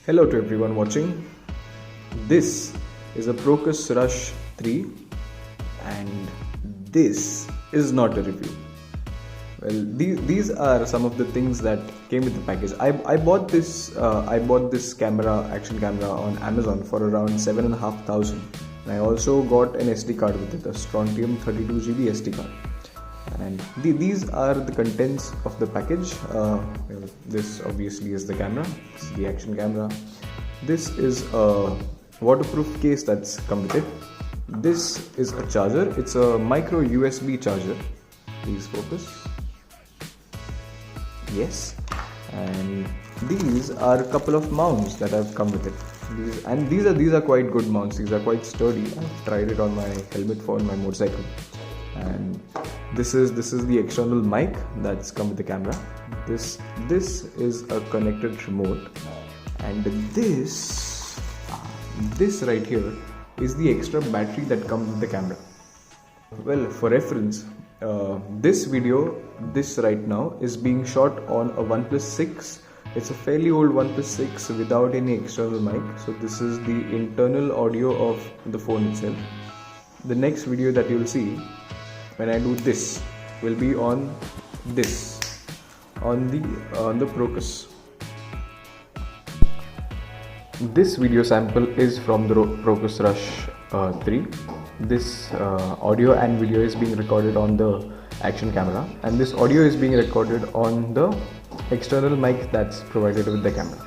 Hello to everyone watching. This is a Procus Rush 3 and this is not a review. Well, these are some of the things that came with the package. I bought this action camera on Amazon for around 7,500, and I also got an SD card with it, a Strontium 32GB SD card. And these are the contents of the package. This obviously is the camera. This is the action camera. This is a waterproof case that's come with it. This is a charger. It's a micro USB charger. Please focus. Yes. And these are a couple of mounts that have come with it. These are quite good mounts. These are quite sturdy. I've tried it on my helmet for my motorcycle. And this is the external mic that's come with the camera. This is a connected remote, and this right here is the extra battery that comes with the camera. Well, for reference, this video right now is being shot on a OnePlus 6. It's a fairly old OnePlus 6 without any external mic. So this is the internal audio of the phone itself. The next video that you'll see when I do this will be on the Procus. This video sample is from the Procus Rush 3. This audio and video is being recorded on the action camera, and this audio is being recorded on the external mic that's provided with the camera.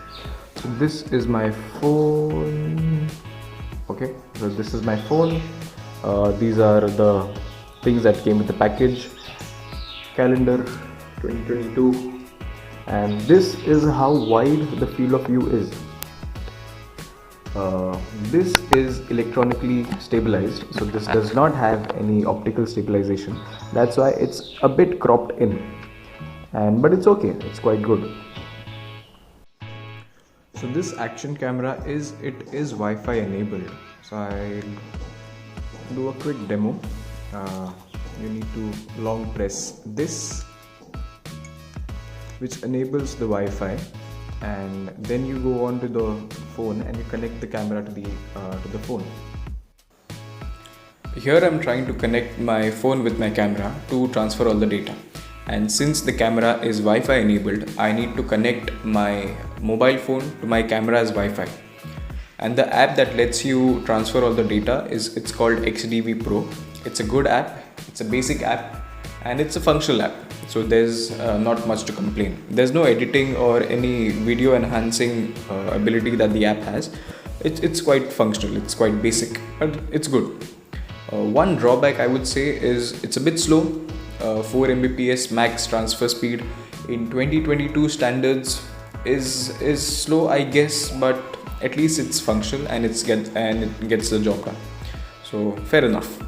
So this is my phone. Okay, so this is my phone. These are the things that came with the package. Calendar 2022, and this is how wide the field of view is. This is electronically stabilized, so this does not have any optical stabilization. That's why it's a bit cropped in, but it's okay, it's quite good. So this action camera is Wi-Fi enabled. So I'll do a quick demo. You need to long press this, which enables the Wi-Fi, and then you go on to the phone and you connect the camera to the phone. Here I'm trying to connect my phone with my camera to transfer all the data, and since the camera is Wi-Fi enabled, I need to connect my mobile phone to my camera's Wi-Fi. And the app that lets you transfer all the data it's called XDV Pro. It's a good app, it's a basic app, and it's a functional app. So there's not much to complain. There's no editing or any video enhancing ability that the app has. It's quite functional, it's quite basic, but it's good. One drawback I would say is it's a bit slow. 4 Mbps max transfer speed in 2022 standards is slow, I guess, but at least it's functional and it gets the job done. So fair enough.